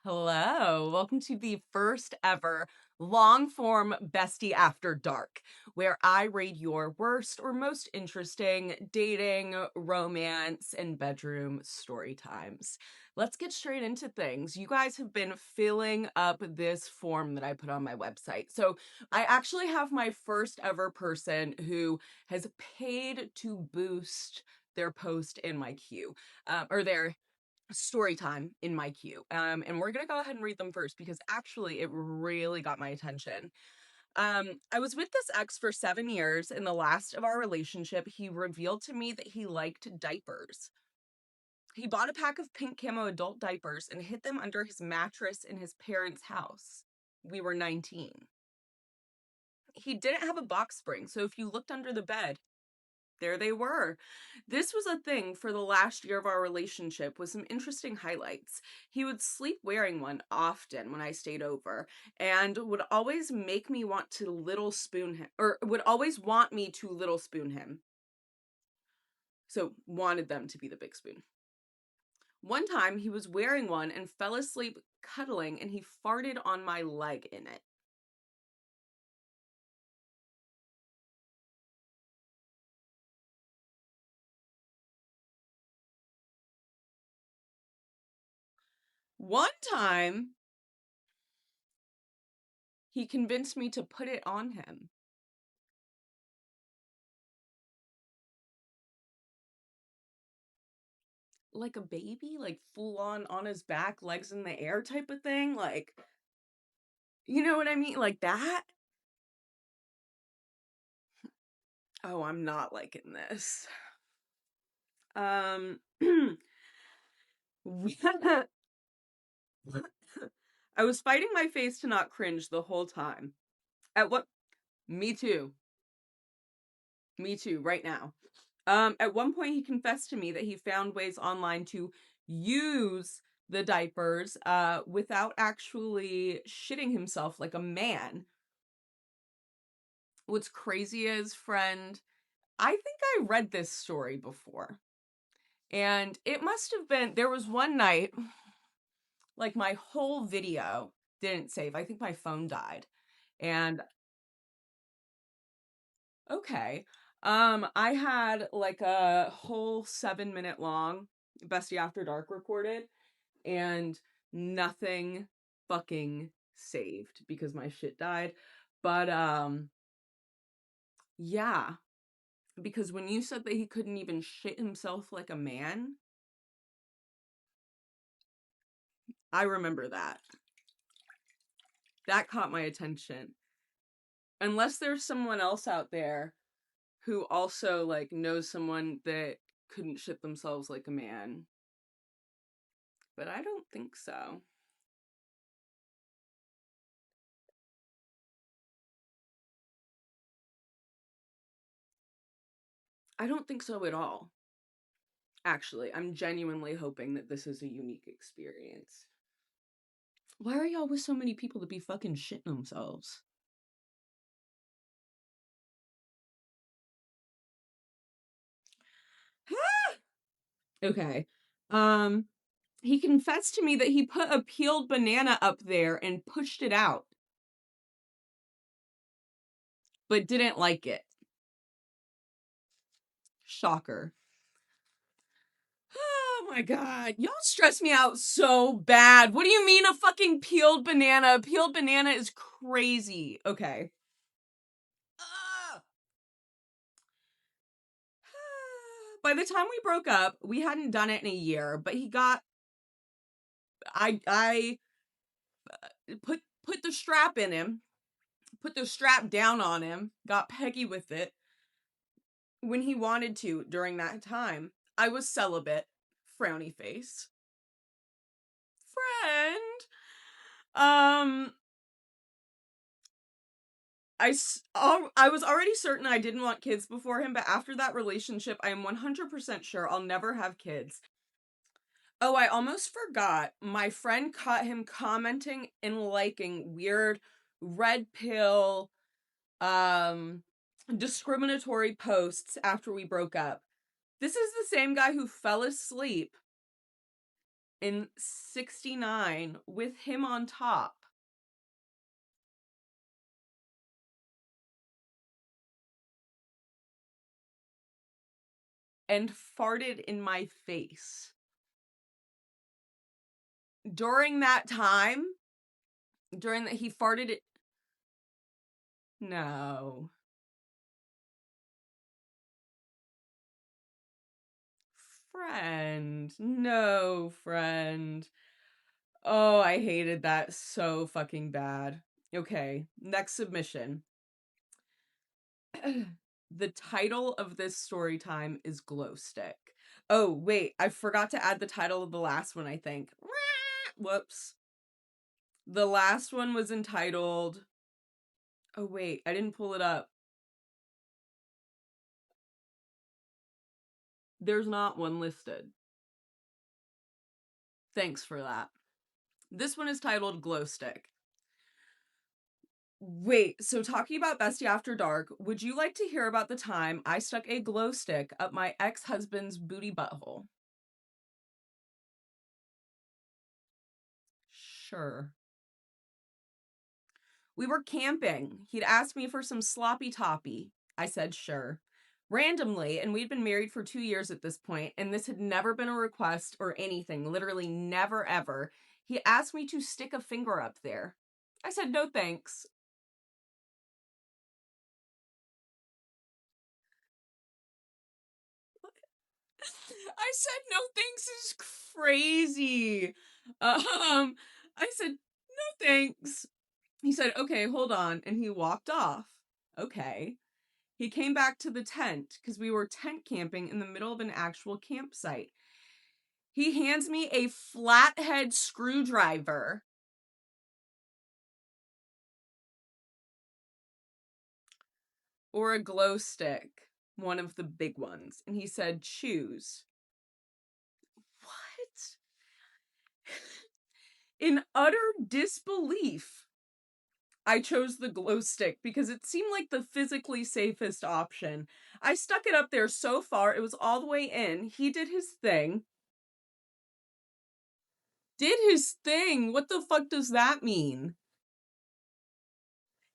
Hello, welcome to the first ever long form Bestie After Dark, where I rate your worst or most interesting dating, romance, and bedroom story times. Let's get straight into things. You guys have been filling up this form that I put on my website. So I actually have my first ever person who has paid to boost their post in my queue, or their story time in my queue. And we're gonna go ahead and read them first because actually it really got my attention. I was with this ex for 7 years. In the last of our relationship, he revealed to me that he liked diapers. He bought a pack of pink camo adult diapers and hid them under his mattress in his parents' house. We were 19. He didn't have a box spring, so if you looked under the bed, there they were. This was a thing for the last year of our relationship with some interesting highlights. He would sleep wearing one often when I stayed over and would always make me want to little spoon him, or would always want me to little spoon him. So wanted them to be the big spoon. One time he was wearing one and fell asleep cuddling and he farted on my leg in it. One time he convinced me to put it on him. Like a baby, like full on his back, legs in the air type of thing, like, you know what I mean? Like that? Oh, I'm not liking this. Um, I was fighting my face to not cringe the whole time. At what? Me too. Me too, right now. At one point he confessed to me that he found ways online to use the diapers without actually shitting himself like a man. What's crazy is, friend, I think I read this story before. And it must have been, there was one night, like my whole video didn't save. I think my phone died. And okay. I had like a whole 7 minute long Bestie After Dark recorded and nothing fucking saved because my shit died. But yeah, because when you said that he couldn't even shit himself like a man, I remember that. That caught my attention. Unless there's someone else out there who also like knows someone that couldn't shit themselves like a man. But I don't think so. I don't think so at all. Actually, I'm genuinely hoping that this is a unique experience. Why are y'all with so many people to be fucking shitting themselves? Okay. Um, he confessed to me that he put a peeled banana up there and pushed it out, but didn't like it. Shocker. Oh my god, y'all stress me out so bad. What do you mean a fucking peeled banana? A peeled banana is crazy. Okay. Ugh. By the time we broke up, we hadn't done it in a year, but he got I put the strap in him, put the strap down on him, got peggy with it when he wanted to during that time. I was celibate, frowny face. Friend. Um I was already certain I didn't want kids before him, but after that relationship, I am 100% sure I'll never have kids. Oh, I almost forgot. My friend caught him commenting and liking weird red pill, um, discriminatory posts after we broke up. This is the same guy who fell asleep in 69 with him on top. And farted in my face. During that time, he farted it. No. Friend. No, friend. Oh, I hated that so fucking bad. Okay, next submission. The title of this story time is Glow Stick. Oh, wait, I forgot to add the title of the last one, I think. Whoops. The last one was entitled... Oh, wait, I didn't pull it up. There's not one listed. Thanks for that. This one is titled Glow Stick. Wait, so talking about Bestie After Dark, would you like to hear about the time I stuck a glow stick up my ex-husband's booty butthole? Sure. We were camping. He'd asked me for some sloppy toppy. I said sure. Randomly, and we'd been married for 2 years at this point, and this had never been a request or anything, literally never ever. He asked me to stick a finger up there. I said no thanks. I said no thanks is crazy. I said no thanks. He said, okay, hold on. And he walked off. Okay. He came back to the tent because we were tent camping in the middle of an actual campsite. He hands me a flathead screwdriver. Or a glow stick. One of the big ones. And he said, choose. What? In utter disbelief, I chose the glow stick because it seemed like the physically safest option. I stuck it up there so far, it was all the way in. He did his thing. Did his thing? What the fuck does that mean?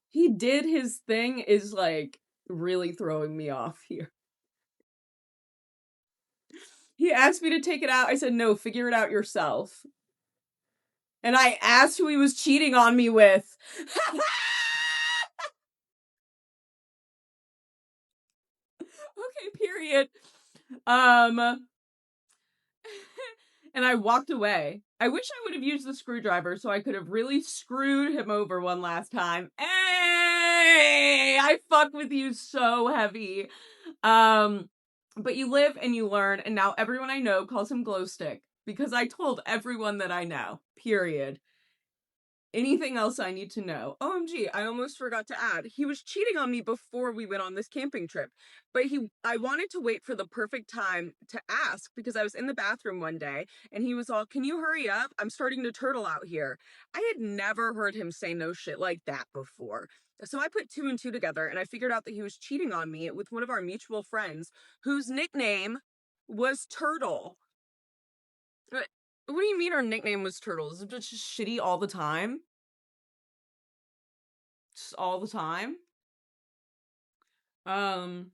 He did his thing is like really throwing me off here. He asked me to take it out. I said, no, figure it out yourself. And I asked who he was cheating on me with. Okay, period. And I walked away. I wish I would have used the screwdriver so I could have really screwed him over one last time. Hey, I fuck with you so heavy. But you live and you learn, and now everyone I know calls him Glow Stick because I told everyone that I know. Period. Anything else I need to know? OMG, I almost forgot to add. He was cheating on me before we went on this camping trip. But I wanted to wait for the perfect time to ask because I was in the bathroom one day and he was all, "Can you hurry up? I'm starting to turtle out here." I had never heard him say no shit like that before. So I put two and two together and I figured out that he was cheating on me with one of our mutual friends whose nickname was Turtle. What do you mean our nickname was Turtle? Is it just shitty all the time? Just all the time? Um,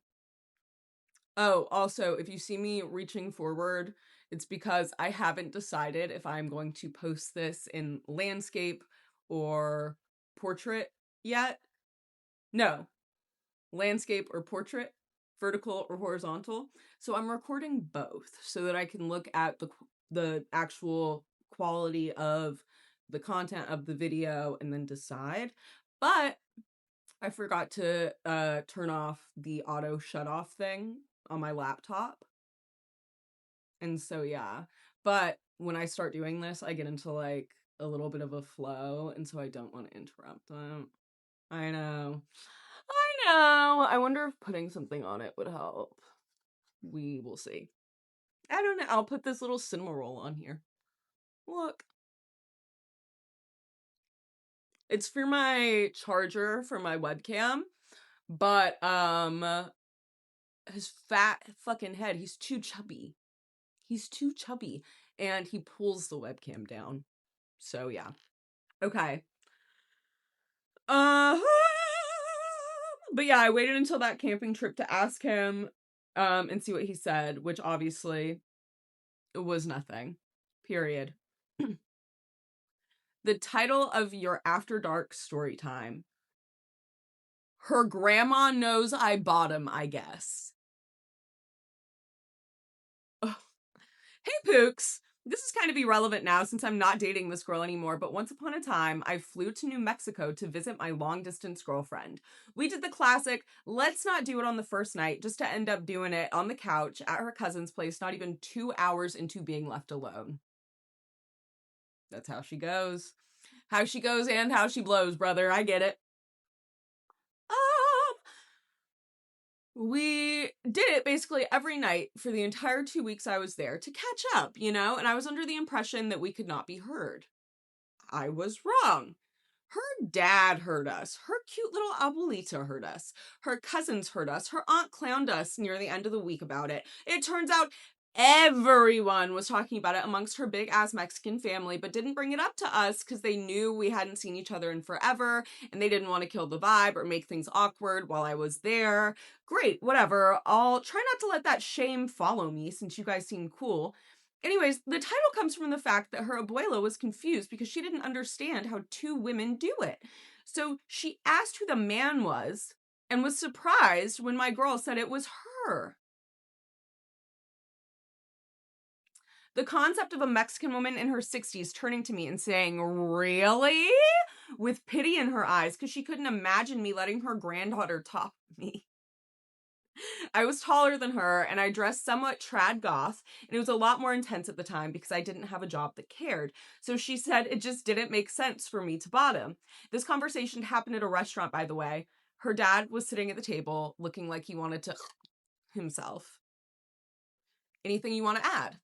oh, also, if you see me reaching forward, it's because I haven't decided if I'm going to post this in landscape or portrait yet. No, landscape or portrait, vertical or horizontal. So I'm recording both so that I can look at the actual quality of the content of the video and then decide. But I forgot to turn off the auto shut off thing on my laptop. And so yeah. But when I start doing this, I get into like a little bit of a flow, and so I don't want to interrupt them. I know. I know. I wonder if putting something on it would help. We will see. I don't know. I'll put this little cinema roll on here. Look. It's for my charger for my webcam, but his fat fucking head, he's too chubby. He's too chubby. and he pulls the webcam down. So yeah. Okay. But yeah, I waited until that camping trip to ask him and see what he said, which obviously was nothing. Period. The title of your After Dark story time. Her grandma knows I bought him, I guess. Ugh. Hey, Pooks. This is kind of irrelevant now since I'm not dating this girl anymore, but once upon a time, I flew to New Mexico to visit my long-distance girlfriend. We did the classic, let's not do it on the first night, just to end up doing it on the couch at her cousin's place, not even 2 hours into being left alone. That's how she goes. How she goes and how she blows, brother. I get it. We did it basically every night for the entire 2 weeks I was there to catch up, and I was under the impression that we could not be heard. I was wrong. Her dad heard us. Her cute little abuelita heard us. Her cousins heard us. Her aunt clowned us near the end of the week about it. It turns out everyone was talking about it amongst her big-ass Mexican family, but didn't bring it up to us because they knew we hadn't seen each other in forever, and they didn't want to kill the vibe or make things awkward while I was there. Great, whatever. I'll try not to let that shame follow me since you guys seem cool. Anyways, the title comes from the fact that her abuela was confused because she didn't understand how 2 women do it. So she asked who the man was and was surprised when my girl said it was her. The concept of a Mexican woman in her 60s turning to me and saying, "Really?" with pity in her eyes because she couldn't imagine me letting her granddaughter top me. I was taller than her and I dressed somewhat trad goth, and it was a lot more intense at the time because I didn't have a job that cared. So she said it just didn't make sense for me to bottom. This conversation happened at a restaurant, by the way. Her dad was sitting at the table looking like he wanted to himself. Anything you want to add?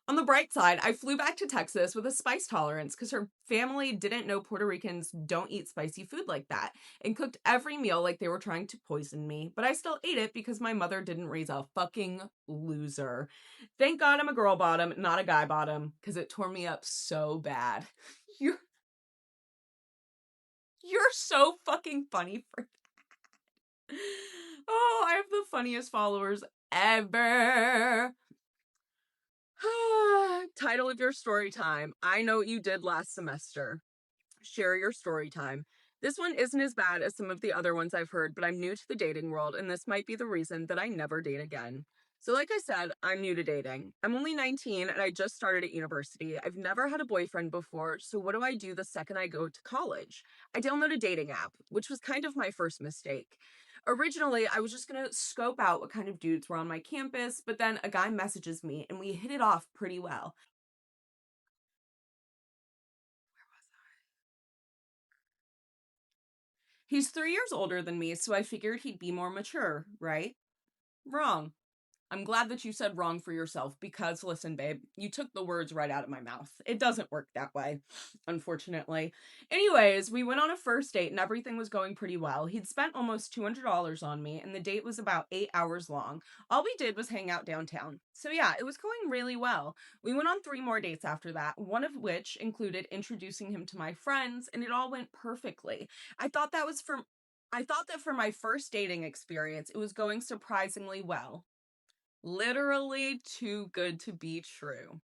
On the bright side, I flew back to Texas with a spice tolerance because her family didn't know Puerto Ricans don't eat spicy food like that and cooked every meal like they were trying to poison me. But I still ate it because my mother didn't raise a fucking loser. Thank God I'm a girl bottom, not a guy bottom, because it tore me up so bad. You're so fucking funny for that. Oh, I have the funniest followers ever. Title of your story time. I know what you did last semester. Share your story time. This one isn't as bad as some of the other ones I've heard, but I'm new to the dating world, and this might be the reason that I never date again. So like I said, I'm new to dating. I'm only 19 and I just started at university. I've never had a boyfriend before, so what do I do the second I go to college? I download a dating app, which was kind of my first mistake. Originally, I was just gonna scope out what kind of dudes were on my campus, but then a guy messages me and we hit it off pretty well. He's 3 years older than me, so I figured he'd be more mature, right? Wrong. I'm glad that you said wrong for yourself because, listen, babe, you took the words right out of my mouth. It doesn't work that way, unfortunately. Anyways, we went on a first date and everything was going pretty well. He'd spent almost $200 on me and the date was about 8 hours long. All we did was hang out downtown. So yeah, it was going really well. We went on 3 more dates after that, one of which included introducing him to my friends, and it all went perfectly. I thought that was for I thought that for my first dating experience, it was going surprisingly well. Literally too good to be true.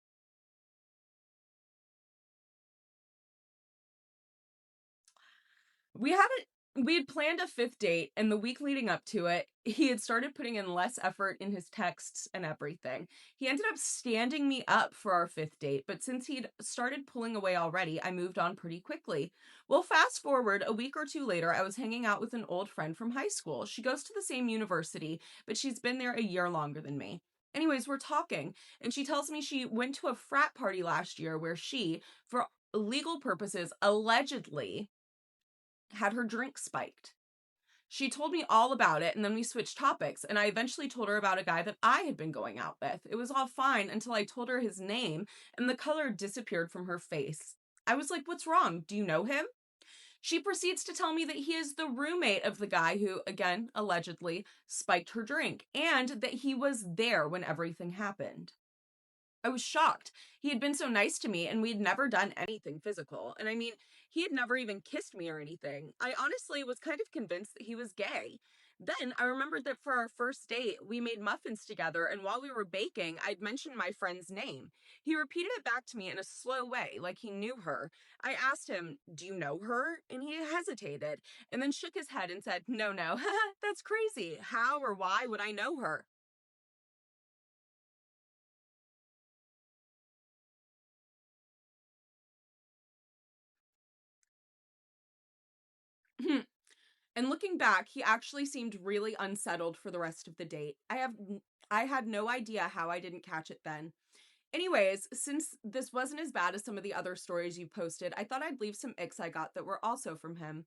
We had we had planned a fifth date, and the week leading up to it, he had started putting in less effort in his texts and everything. He ended up standing me up for our fifth date, but since he'd started pulling away already, I moved on pretty quickly. Well, fast forward a week or two later, I was hanging out with an old friend from high school. She goes to the same university, but she's been there a year longer than me. Anyways, we're talking, and she tells me she went to a frat party last year where she, for legal purposes, allegedly had her drink spiked. She told me all about it, and then we switched topics, and I eventually told her about a guy that I had been going out with. It was all fine until I told her his name, and the color disappeared from her face. I was like, "What's wrong? Do you know him?" She proceeds to tell me that he is the roommate of the guy who, again, allegedly spiked her drink, and that he was there when everything happened. I was shocked. He had been so nice to me and we'd never done anything physical. And I mean, he had never even kissed me or anything. I honestly was kind of convinced that he was gay. Then I remembered that for our first date, we made muffins together, and while we were baking, I'd mentioned my friend's name. He repeated it back to me in a slow way, like he knew her. I asked him, "Do you know her?" And he hesitated, and then shook his head and said, "No, no, that's crazy. How or why would I know her?" And looking back, he actually seemed really unsettled for the rest of the date. I had no idea how I didn't catch it then. Anyways, since this wasn't as bad as some of the other stories you posted, I thought I'd leave some icks I got that were also from him.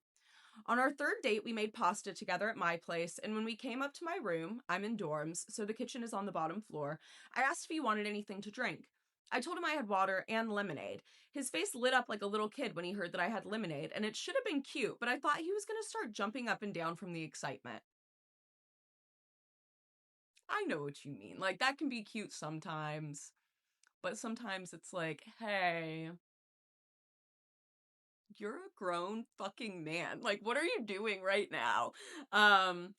On our third date, we made pasta together at my place, and when we came up to my room, I'm in dorms, so the kitchen is on the bottom floor, I asked if he wanted anything to drink. I told him I had water and lemonade. His face lit up like a little kid when he heard that I had lemonade, and it should have been cute, but I thought he was going to start jumping up and down from the excitement. I know what you mean. Like, that can be cute sometimes, but sometimes it's like, hey, you're a grown fucking man. Like, what are you doing right now? Um,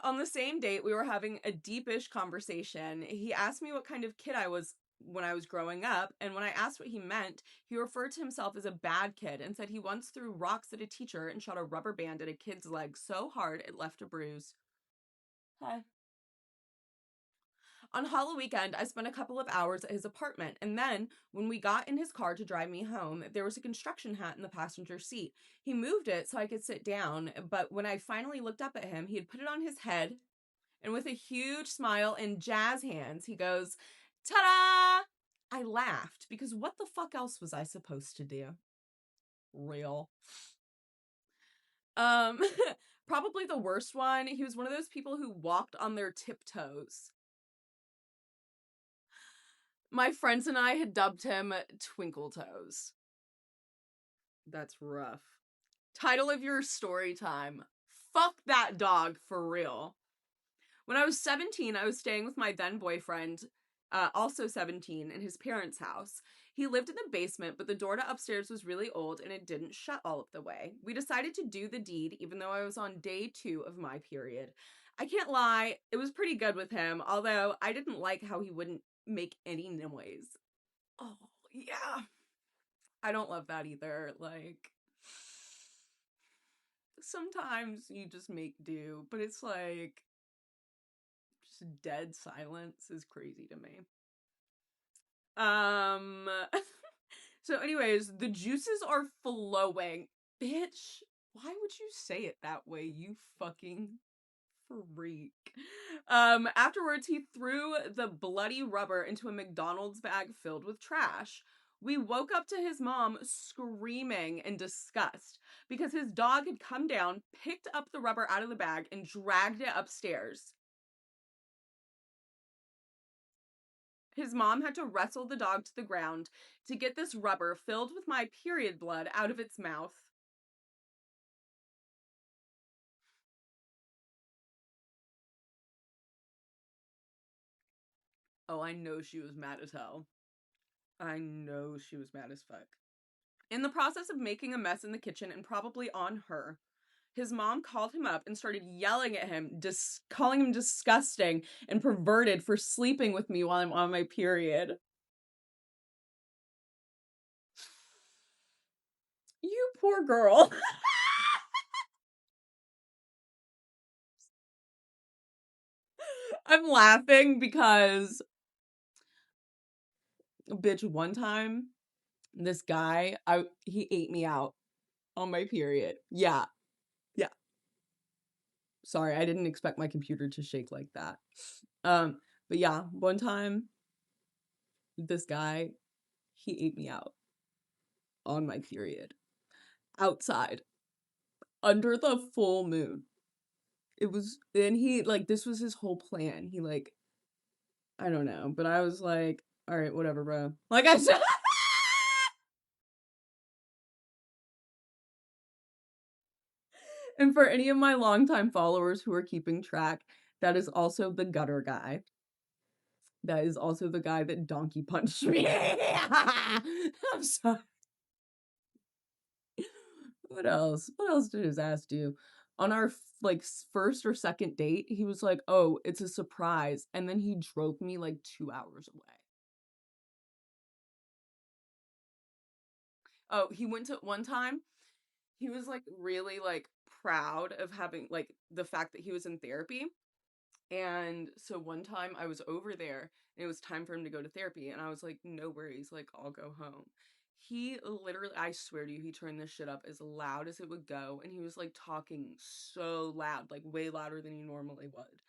on the same date, we were having a deepish conversation. He asked me what kind of kid I was when I was growing up, and when I asked what he meant, he referred to himself as a bad kid and said he once threw rocks at a teacher and shot a rubber band at a kid's leg so hard it left a bruise. Hi. On Hollow Weekend, I spent a couple of hours at his apartment, and then, when we got in his car to drive me home, there was a construction hat in the passenger seat. He moved it so I could sit down, but when I finally looked up at him, he had put it on his head, and with a huge smile and jazz hands, he goes, "Ta-da!" I laughed, because what the fuck else was I supposed to do? Real. Um, Probably the worst one, he was one of those people who walked on their tiptoes. My friends and I had dubbed him Twinkle Toes. That's rough. Title of your story time. Fuck that dog for real. When I was 17, I was staying with my then boyfriend, also 17, in his parents' house. He lived in the basement, but the door to upstairs was really old and it didn't shut all of the way. We decided to do the deed, even though I was on day 2 of my period. I can't lie, it was pretty good with him, although I didn't like how he wouldn't make any noise. Oh, yeah. I don't love that either. Like, sometimes you just make do, but it's like, just dead silence is crazy to me. Um, so, anyways, the juices are flowing. Bitch, why would you say it that way, you fucking freak? Afterwards, he threw the bloody rubber into a McDonald's bag filled with trash. We woke up to his mom screaming in disgust because his dog had come down, picked up the rubber out of the bag, and dragged it upstairs. His mom had to wrestle the dog to the ground to get this rubber filled with my period blood out of its mouth. Oh, I know she was mad as hell. I know she was mad as fuck. In the process of making a mess in the kitchen and probably on her, his mom called him up and started yelling at him, calling him disgusting and perverted for sleeping with me while I'm on my period. You poor girl. I'm laughing because, bitch, one time, this guy, he ate me out on my period. Yeah. Yeah. Sorry, I didn't expect my computer to shake like that. But yeah, one time, this guy, he ate me out on my period. Outside. Under the full moon. It was, and he, like, this was his whole plan. He, like, I don't know, but I was like, all right, whatever, bro. Like, I said, and for any of my longtime followers who are keeping track, that is also the gutter guy. That is also the guy that donkey punched me. I'm sorry. What else? What else did his ass do? On our like first or second date, he was like, "Oh, it's a surprise," and then he drove me like 2 hours away. Oh, he went to one time. He was like really like proud of having like the fact that he was in therapy. And so one time I was over there and it was time for him to go to therapy. And I was like, no worries, like, I'll go home. He literally, I swear to you, he turned this shit up as loud as it would go. And he was like talking so loud, like way louder than he normally would.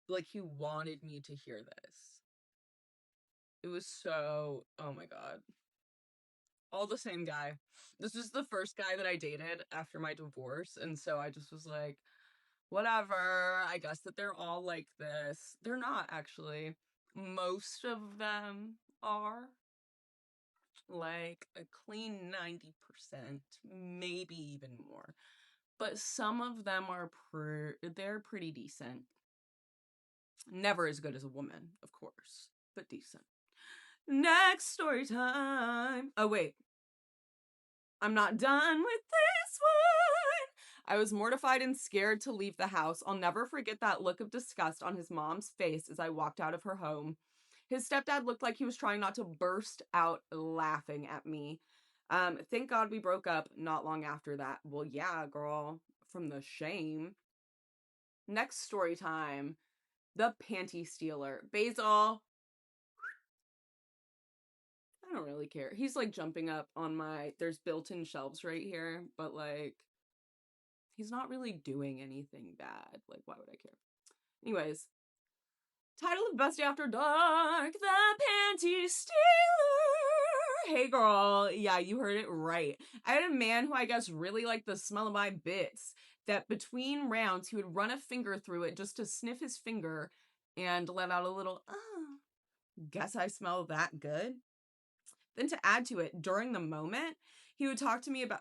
Like he wanted me to hear this. It was so, oh my God. All the same guy. This was the first guy that I dated after my divorce. And so I just was like, whatever. I guess that they're all like this. They're not actually. Most of them are like a clean 90%, maybe even more. But some of them are they're pretty decent. Never as good as a woman, of course, but decent. Next story time. Oh wait. I'm not done with this one. I was mortified and scared to leave the house. I'll never forget that look of disgust on his mom's face as I walked out of her home. His stepdad looked like he was trying not to burst out laughing at me. Thank God we broke up not long after that. Well, yeah, girl, from the shame. Next story time. The panty stealer. Basil. I don't really care. He's like jumping up on there's built-in shelves right here, but like he's not really doing anything bad. Like, why would I care? Anyways, title of Bestie After Dark, the panty stealer. Hey girl, yeah, you heard it right. I had a man who I guess really liked the smell of my bits, that between rounds he would run a finger through it just to sniff his finger and let out a little, oh, guess I smell that good. Then to add to it, during the moment, he would talk to me about,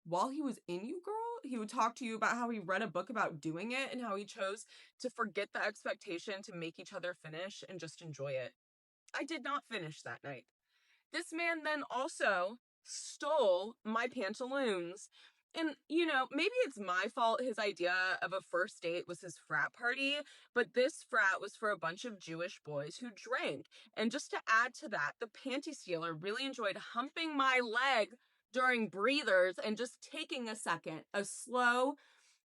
while he was in you, girl, he would talk to you about how he read a book about doing it and how he chose to forget the expectation to make each other finish and just enjoy it. I did not finish that night. This man then also stole my pantaloons. And, you know, maybe it's my fault his idea of a first date was his frat party, but this frat was for a bunch of Jewish boys who drank. And just to add to that, the panty stealer really enjoyed humping my leg during breathers and just taking a second, a slow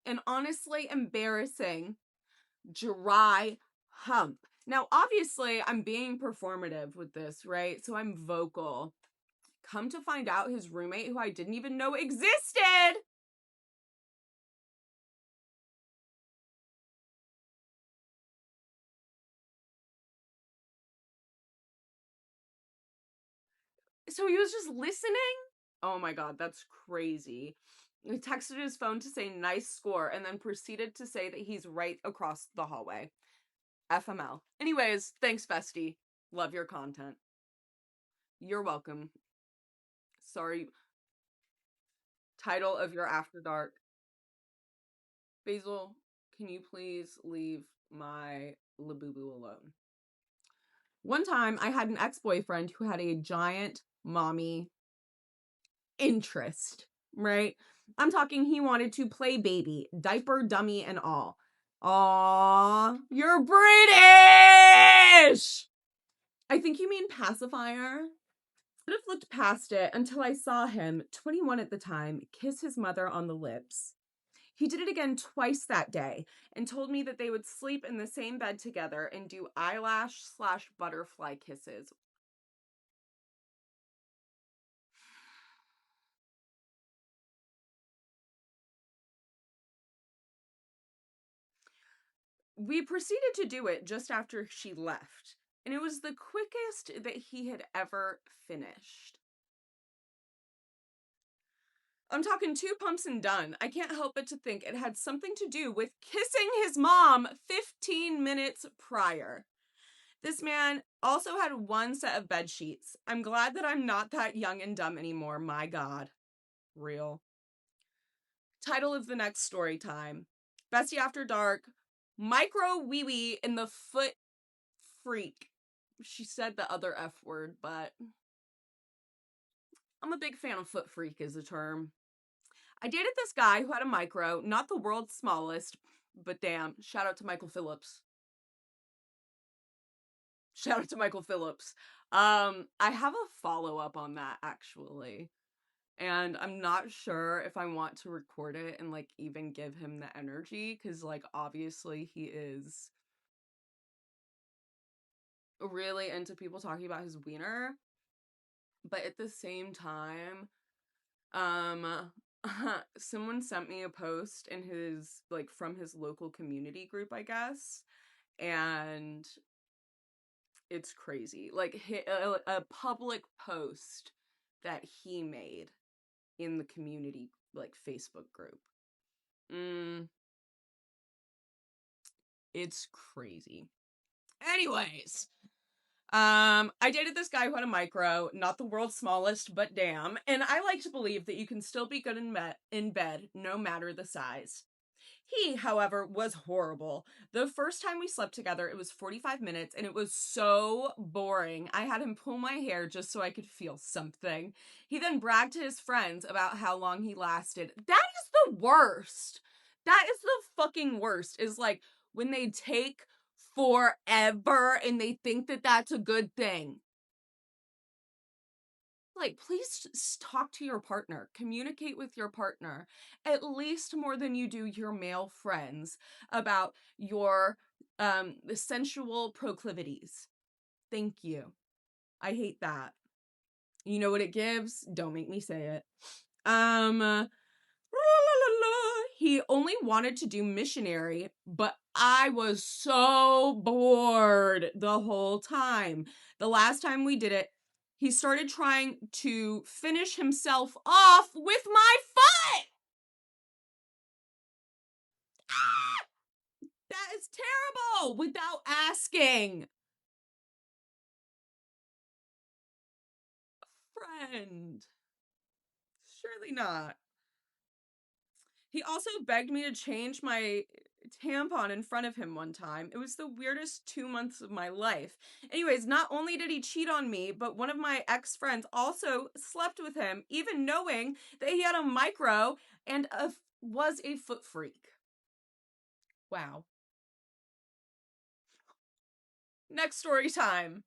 and honestly embarrassing dry hump. Now, obviously, I'm being performative with this, right? So I'm vocal. Come to find out, his roommate, who I didn't even know existed, so he was just listening. Oh my God, that's crazy. He texted his phone to say nice score and then proceeded to say that he's right across the hallway. FML. Anyways, thanks, Bestie. Love your content. You're welcome. Sorry. Title of your After Dark. Basil, can you please leave my Labubu alone? One time I had an ex-boyfriend who had a giant mommy interest, right? I'm talking he wanted to play baby, diaper, dummy, and all. Aw, you're British! I think you mean pacifier. I have looked past it until I saw him, 21 at the time, kiss his mother on the lips. He did it again twice that day and told me that they would sleep in the same bed together and do eyelash/butterfly kisses. We proceeded to do it just after she left, and it was the quickest that he had ever finished. I'm talking 2 pumps and done. I can't help but to think it had something to do with kissing his mom 15 minutes prior. This man also had one set of bed sheets. I'm glad that I'm not that young and dumb anymore. My God. Real. Title of the next story time. Bestie After Dark. MicroWeeWee the Foot Freak. she said the other F word, but I'm a big fan of foot freak as a term. I dated this guy who had a micro, not the world's smallest, but damn, shout out to Michael Phillips. Shout out to Michael Phillips. I have a follow-up on that actually. And I'm not sure if I want to record it and like even give him the energy, because like obviously he is really into people talking about his wiener. But at the same time, um someone sent me a post in his like from his local community group, I guess, and it's crazy. Like a public post that he made in the community like Facebook group. It's crazy. Anyways, I dated this guy who had a micro, not the world's smallest, but damn. And I like to believe that you can still be good in bed, no matter the size. He, however, was horrible. The first time we slept together, it was 45 minutes, and it was so boring. I had him pull my hair just so I could feel something. He then bragged to his friends about how long he lasted. That is the worst. That is the fucking worst, is like when they take forever and they think that that's a good thing. Like, please talk to your partner, communicate with your partner, at least more than you do your male friends, about your sensual proclivities. Thank you. I hate that. You know what it gives? Don't make me say it. He only wanted to do missionary, but I was so bored the whole time. The last time we did it, he started trying to finish himself off with my foot. Ah, that is terrible without asking. Friend. Surely not. He also begged me to change my tampon in front of him one time. It was the weirdest 2 months of my life. Anyways, not only did he cheat on me, but one of my ex-friends also slept with him, even knowing that he had a micro and was a foot freak. Wow. Next story time.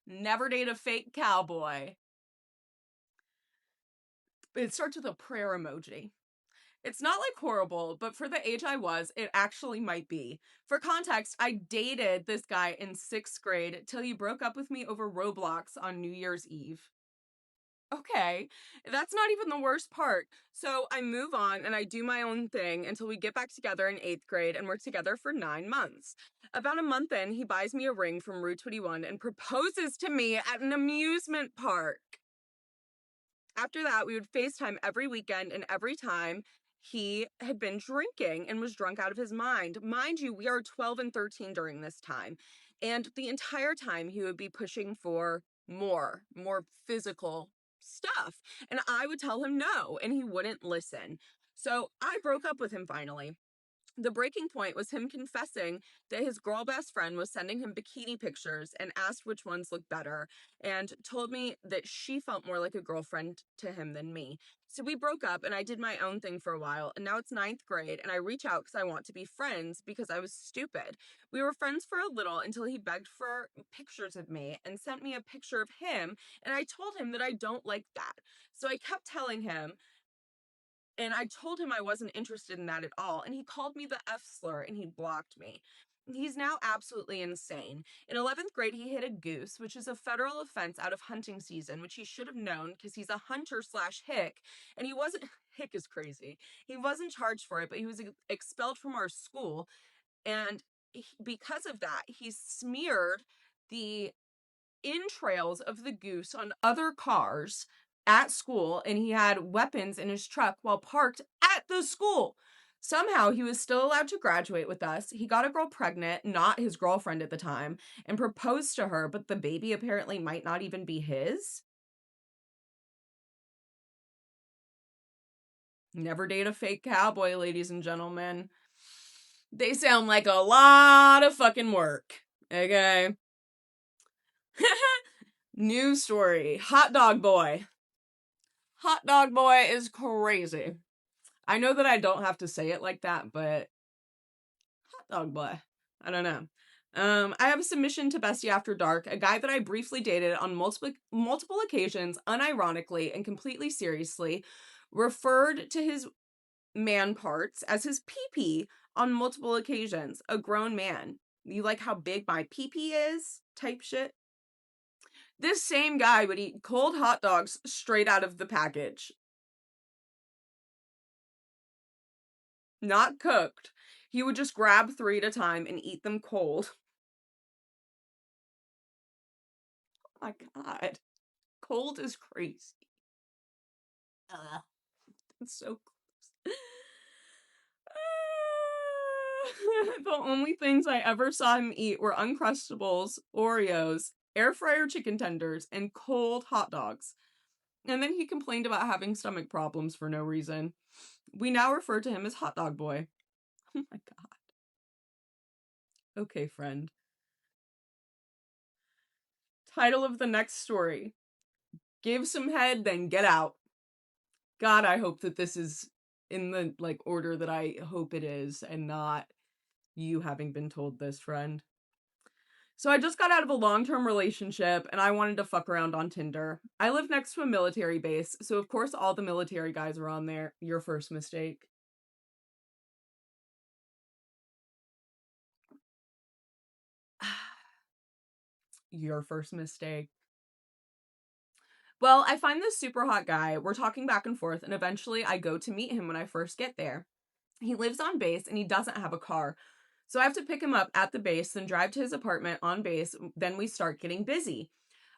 Never date a fake cowboy. It starts with a prayer emoji. It's not like horrible, but for the age I was, it actually might be. For context, I dated this guy in 6th grade till he broke up with me over Roblox on New Year's Eve. Okay, that's not even the worst part. So I move on and I do my own thing until we get back together in 8th grade, and we're together for 9 months. About a month in, he buys me a ring from Route 21 and proposes to me at an amusement park. After that, we would FaceTime every weekend, and every time he had been drinking and was drunk out of his mind. Mind you, we are 12 and 13 during this time. And the entire time he would be pushing for more physical stuff. And I would tell him no, and he wouldn't listen. So I broke up with him finally. The breaking point was him confessing that his girl best friend was sending him bikini pictures and asked which ones looked better, and told me that she felt more like a girlfriend to him than me. So we broke up, and I did my own thing for a while, and now it's 9th grade, and I reach out because I want to be friends because I was stupid. We were friends for a little until he begged for pictures of me and sent me a picture of him, and I told him that I don't like that. So I kept telling him, and I told him I wasn't interested in that at all. And he called me the F slur and he blocked me. He's now absolutely insane. In 11th grade, he hit a goose, which is a federal offense out of hunting season, which he should have known because he's a hunter slash hick. And he wasn't, hick is crazy. He wasn't charged for it, but he was expelled from our school. And because of that, he smeared the entrails of the goose on other cars at school, and he had weapons in his truck while parked at the school. Somehow he was still allowed to graduate with us. He got a girl pregnant, not his girlfriend at the time, and proposed to her, but the baby apparently might not even be his. Never date a fake cowboy, ladies and gentlemen. They sound like a lot of fucking work. Okay? News story. Hot dog boy. Hot dog boy is crazy. I know that I don't have to say it like that, but hot dog boy. I don't know. I have a submission to Bestie After Dark, a guy that I briefly dated on multiple occasions, unironically and completely seriously, referred to his man parts as his pee-pee on multiple occasions. A grown man. You like how big my pee-pee is? Type shit. This same guy would eat cold hot dogs straight out of the package. Not cooked. He would just grab 3 at a time and eat them cold. Oh my god. Cold is crazy. It's so gross. The only things I ever saw him eat were Uncrustables, Oreos, air fryer chicken tenders, and cold hot dogs. And then he complained about having stomach problems for no reason. We now refer to him as Hot Dog Boy. Oh my god. Okay, friend. Title of the next story. Give some head, then get out. God, I hope that this is in the order that I hope it is and not you having been told this, friend. So I just got out of a long-term relationship and I wanted to fuck around on Tinder. I live next to a military base, so of course all the military guys are on there. Your first mistake. Your first mistake. Well, I find this super hot guy. We're talking back and forth, and eventually I go to meet him when I first get there. He lives on base and he doesn't have a car. So I have to pick him up at the base, then drive to his apartment on base. Then we start getting busy.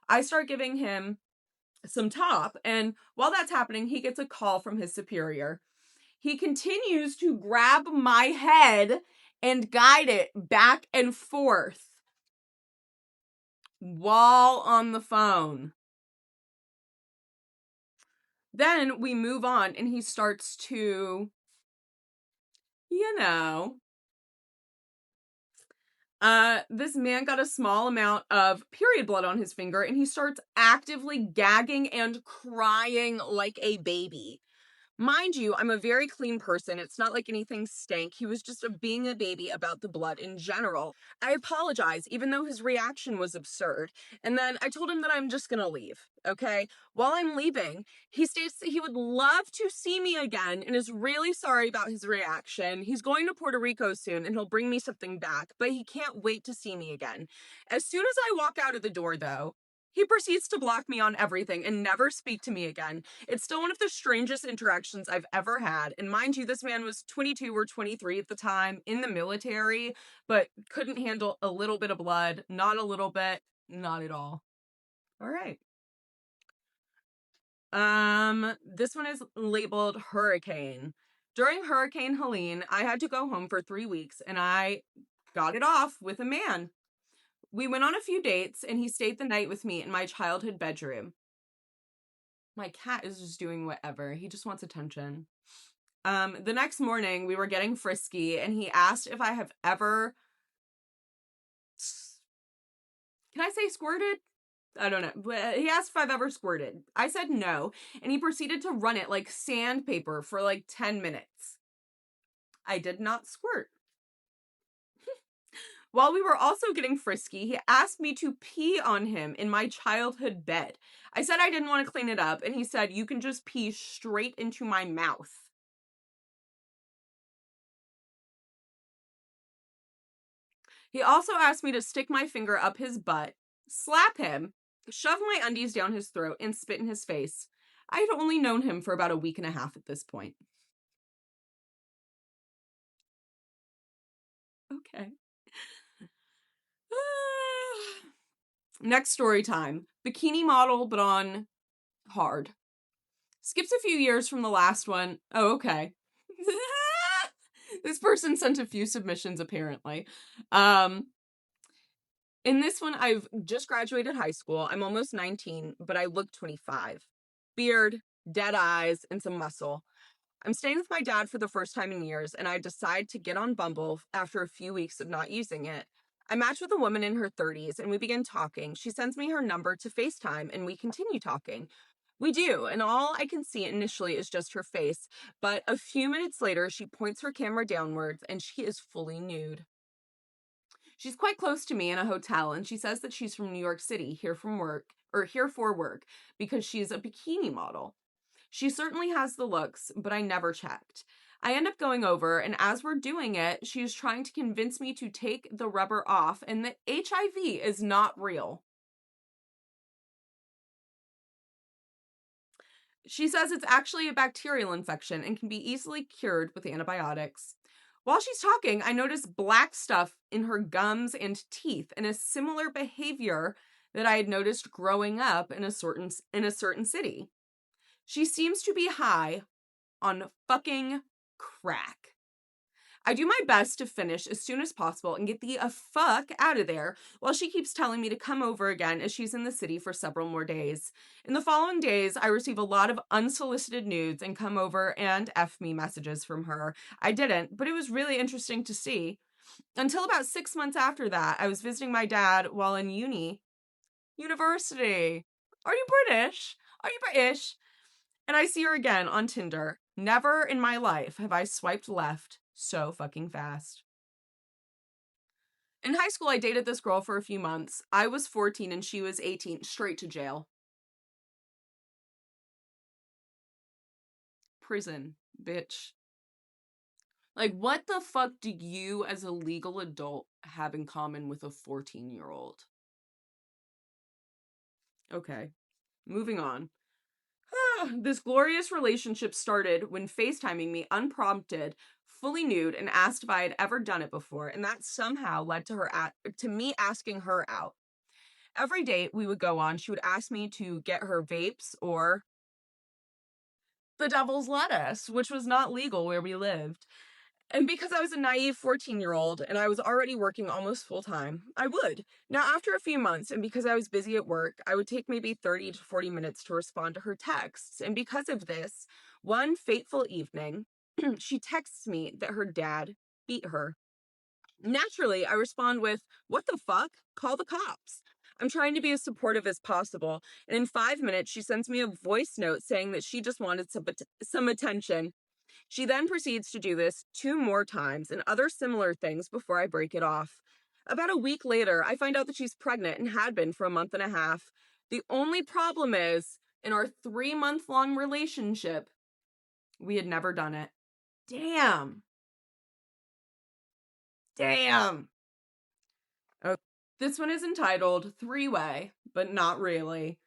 I start giving him some top, and while that's happening, he gets a call from his superior. He continues to grab my head and guide it back and forth while on the phone. Then we move on and he starts to, this man got a small amount of period blood on his finger and he starts actively gagging and crying like a baby. Mind you, I'm a very clean person. It's not like anything stank. He was just being a baby about the blood in general. I apologize, even though his reaction was absurd. And then I told him that I'm just gonna leave, okay? While I'm leaving, he states that he would love to see me again and is really sorry about his reaction. He's going to Puerto Rico soon and he'll bring me something back, but he can't wait to see me again. As soon as I walk out of the door, though, he proceeds to block me on everything and never speak to me again. It's still one of the strangest interactions I've ever had. And mind you, this man was 22 or 23 at the time, in the military, but couldn't handle a little bit of blood. Not a little bit, not at all. All right. This one is labeled Hurricane. During Hurricane Helene, I had to go home for 3 weeks and I got it off with a man. We went on a few dates, and he stayed the night with me in my childhood bedroom. My cat is just doing whatever. He just wants attention. The next morning, we were getting frisky, and he asked if I have ever... Can I say squirted? I don't know. But he asked if I've ever squirted. I said no, and he proceeded to run it like sandpaper for like 10 minutes. I did not squirt. While we were also getting frisky, he asked me to pee on him in my childhood bed. I said I didn't want to clean it up, and he said, you can just pee straight into my mouth. He also asked me to stick my finger up his butt, slap him, shove my undies down his throat, and spit in his face. I had only known him for about a week and a half at this point. Okay. Next story time. Bikini model, but on hard. Skips a few years from the last one. Oh, okay. This person sent a few submissions, apparently. In this one, I've just graduated high school. I'm almost 19, but I look 25. Beard, dead eyes, and some muscle. I'm staying with my dad for the first time in years, and I decide to get on Bumble after a few weeks of not using it. I match with a woman in her 30s and we begin talking. She sends me her number to FaceTime and we continue talking. We do, and all I can see initially is just her face, but a few minutes later, she points her camera downwards and she is fully nude. She's quite close to me in a hotel, and she says that she's from New York City, here for work, because she's a bikini model. She certainly has the looks, but I never checked. I end up going over, and as we're doing it, she is trying to convince me to take the rubber off and that HIV is not real. She says it's actually a bacterial infection and can be easily cured with antibiotics. While she's talking, I notice black stuff in her gums and teeth and a similar behavior that I had noticed growing up in a certain city. She seems to be high on fucking crack. I do my best to finish as soon as possible and get the fuck out of there while she keeps telling me to come over again as she's in the city for several more days. In the following days, I receive a lot of unsolicited nudes and come over and F me messages from her. I didn't, but it was really interesting to see. Until about 6 months after that, I was visiting my dad while in university. Are you British? Are you British? And I see her again on Tinder. Never in my life have I swiped left so fucking fast. In high school, I dated this girl for a few months. I was 14 and she was 18. Straight to jail. Prison, bitch. Like, what the fuck do you as a legal adult have in common with a 14-year-old? Okay, moving on. This glorious relationship started when FaceTiming me unprompted, fully nude, and asked if I had ever done it before, and that somehow led to me asking her out. Every date we would go on, she would ask me to get her vapes or the devil's lettuce, which was not legal where we lived. And because I was a naive 14-year-old and I was already working almost full time, I would. Now, after a few months, and because I was busy at work, I would take maybe 30 to 40 minutes to respond to her texts. And because of this, one fateful evening, she texts me that her dad beat her. Naturally, I respond with, "What the fuck? Call the cops." I'm trying to be as supportive as possible. And in 5 minutes, she sends me a voice note saying that she just wanted some attention. She then proceeds to do this 2 more times and other similar things before I break it off. About a week later, I find out that she's pregnant and had been for a month and a half. The only problem is, in our 3-month-long relationship, we had never done it. Damn. Oh, this one is entitled Three-Way, but not really.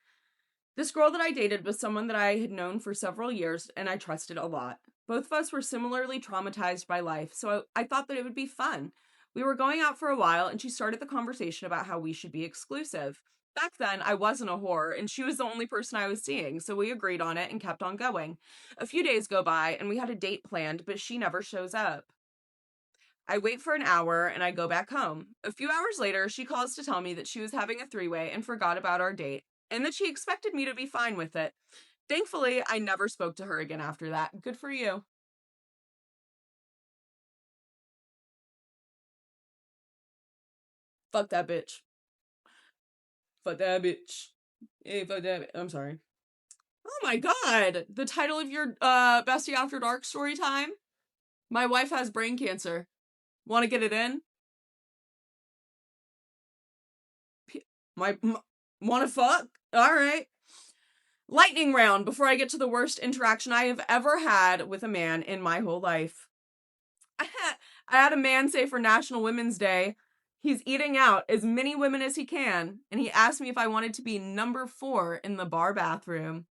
This girl that I dated was someone that I had known for several years and I trusted a lot. Both of us were similarly traumatized by life, so I thought that it would be fun. We were going out for a while and she started the conversation about how we should be exclusive. Back then, I wasn't a whore and she was the only person I was seeing, so we agreed on it and kept on going. A few days go by and we had a date planned, but she never shows up. I wait for an hour and I go back home. A few hours later, she calls to tell me that she was having a three-way and forgot about our date, and that she expected me to be fine with it. Thankfully, I never spoke to her again after that. Good for you. Fuck that bitch. Fuck that bitch. Hey, fuck that bitch. I'm sorry. Oh my god. The title of your Bestie After Dark story time? My wife has brain cancer. Want to get it in? Want to fuck? All right. Lightning round before I get to the worst interaction I have ever had with a man in my whole life. I had a man say for National Women's Day, he's eating out as many women as he can, and he asked me if I wanted to be number 4 in the bar bathroom.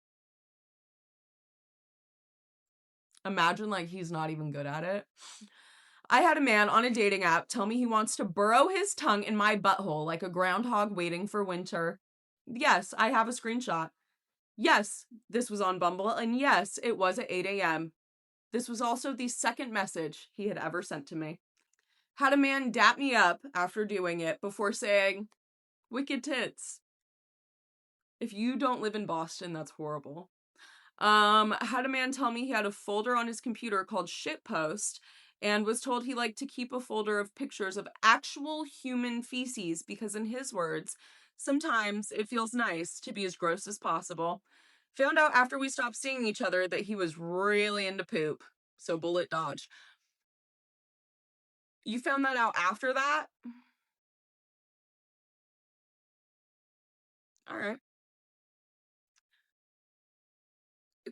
Imagine, like, he's not even good at it. I had a man on a dating app tell me he wants to burrow his tongue in my butthole like a groundhog waiting for winter. Yes, I have a screenshot. Yes, this was on Bumble, and yes, it was at 8 a.m. This was also the second message he had ever sent to me. Had a man dap me up after doing it before saying, "Wicked tits." If you don't live in Boston, that's horrible. Had a man tell me he had a folder on his computer called Shitpost, and was told he liked to keep a folder of pictures of actual human feces because, in his words, sometimes it feels nice to be as gross as possible. Found out after we stopped seeing each other that he was really into poop, so bullet dodge. You found that out after that? All right.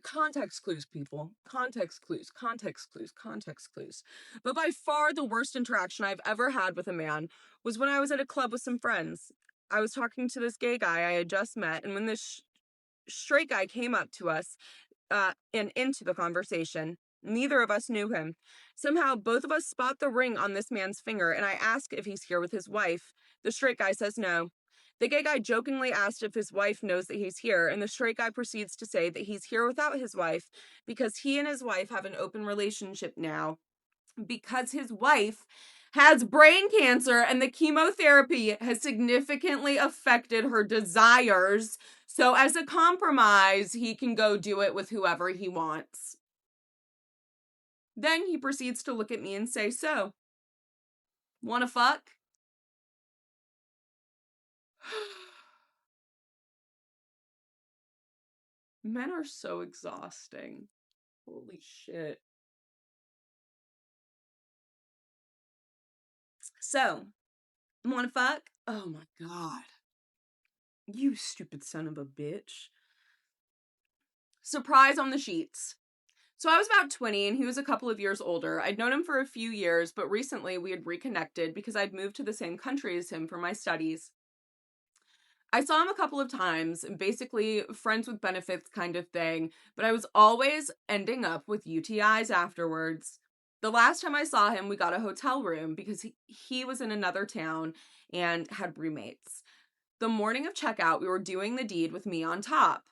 Context clues, people. Context clues, context clues, context clues. But by far the worst interaction I've ever had with a man was when I was at a club with some friends. I was talking to this gay guy I had just met, and when this straight guy came up to us and into the conversation, neither of us knew him. Somehow, both of us spot the ring on this man's finger, and I ask if he's here with his wife. The straight guy says no. The gay guy jokingly asked if his wife knows that he's here, and the straight guy proceeds to say that he's here without his wife because he and his wife have an open relationship now because his wife has brain cancer and the chemotherapy has significantly affected her desires. So, as a compromise, he can go do it with whoever he wants. Then he proceeds to look at me and say, "So, wanna fuck?" Men are so exhausting. Holy shit. So, wanna fuck? Oh my god. You stupid son of a bitch. Surprise on the sheets. So I was about 20 and he was a couple of years older. I'd known him for a few years, but recently we had reconnected because I'd moved to the same country as him for my studies. I saw him a couple of times, basically friends with benefits kind of thing, but I was always ending up with UTIs afterwards. The last time I saw him, we got a hotel room because he was in another town and had roommates. The morning of checkout, we were doing the deed with me on top.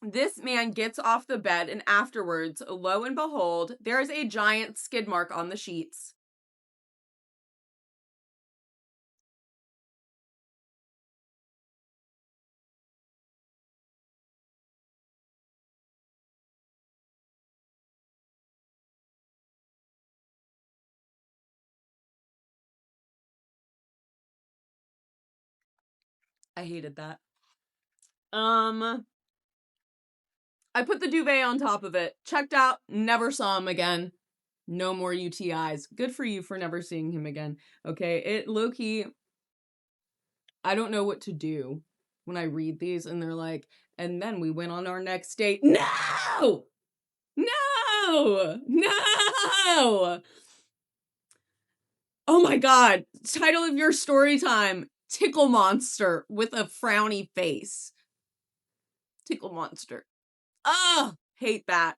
This man gets off the bed, and afterwards, lo and behold, there is a giant skid mark on the sheets. I hated that. I put the duvet on top of it, checked out, never saw him again. No more UTIs. Good for you for never seeing him again. Okay, it low-key, I don't know what to do when I read these and they're like, and then we went on our next date. No! No! No! Oh my god. Title of your story time. Tickle Monster with a frowny face. Tickle Monster. Ugh! Hate that.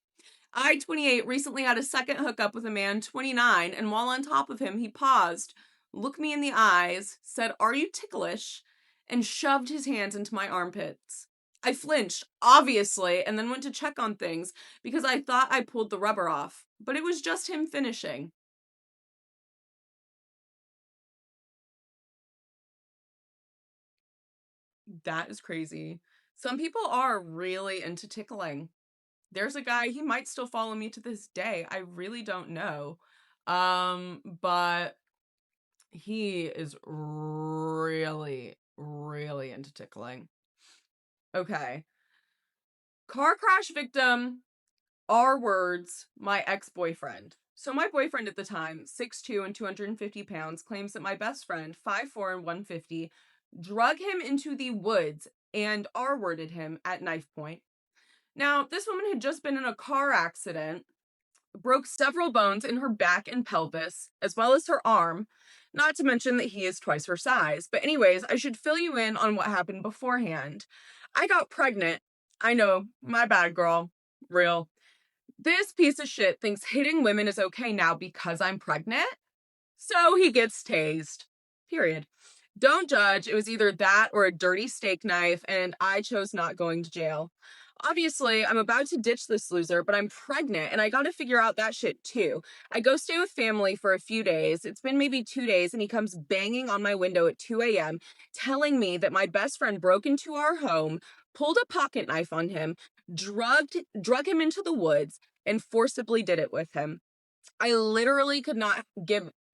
I, 28, recently had a second hookup with a man, 29, and while on top of him, he paused, looked me in the eyes, said, "Are you ticklish?" and shoved his hands into my armpits. I flinched, obviously, and then went to check on things because I thought I pulled the rubber off, but it was just him finishing. That is crazy. Some people are really into tickling. There's a guy, he might still follow me to this day. I really don't know. But he is really, really into tickling. Okay. Car crash victim, R words, my ex-boyfriend. So my boyfriend at the time, 6'2" and 250 pounds, claims that my best friend, 5'4" and 150, drug him into the woods and R-worded him at knife point. Now, this woman had just been in a car accident, broke several bones in her back and pelvis, as well as her arm, not to mention that he is twice her size. But anyways, I should fill you in on what happened beforehand. I got pregnant. I know, my bad, girl. Real. This piece of shit thinks hitting women is okay now because I'm pregnant. So he gets tased. Period. Don't judge. It was either that or a dirty steak knife, and I chose not going to jail. Obviously, I'm about to ditch this loser, but I'm pregnant and I gotta figure out that shit too. I go stay with family for a few days. It's been maybe 2 days, and he comes banging on my window at 2 a.m., telling me that my best friend broke into our home, pulled a pocket knife on him, drug him into the woods, and forcibly did it with him. I literally could not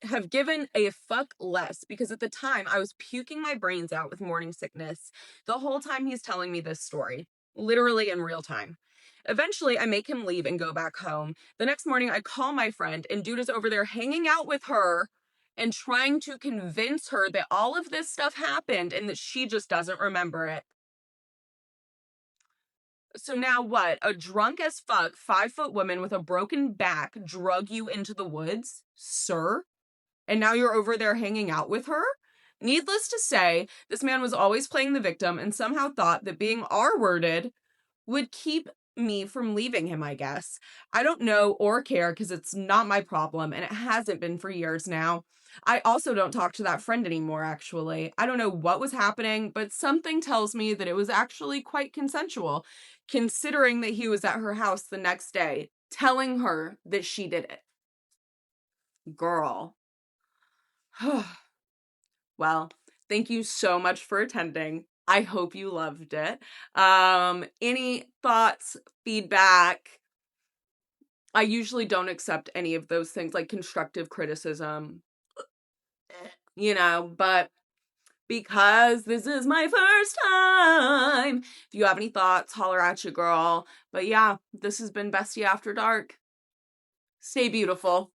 have given a fuck less, because at the time I was puking my brains out with morning sickness the whole time he's telling me this story, literally in real time. Eventually, I make him leave and go back home. The next morning, I call my friend, and dude is over there hanging out with her and trying to convince her that all of this stuff happened and that she just doesn't remember it. So now what? A drunk as fuck 5-foot woman with a broken back drug you into the woods, sir? And now you're over there hanging out with her? Needless to say, this man was always playing the victim and somehow thought that being R-worded would keep me from leaving him, I guess. I don't know or care because it's not my problem, and it hasn't been for years now. I also don't talk to that friend anymore, actually. I don't know what was happening, but something tells me that it was actually quite consensual, considering that he was at her house the next day, telling her that she did it. Girl. Well, thank you so much for attending. I hope you loved it. Any thoughts, feedback? I usually don't accept any of those things, like constructive criticism, but because this is my first time, if you have any thoughts, holler at you, girl. But yeah, this has been Bestie After Dark. Stay beautiful.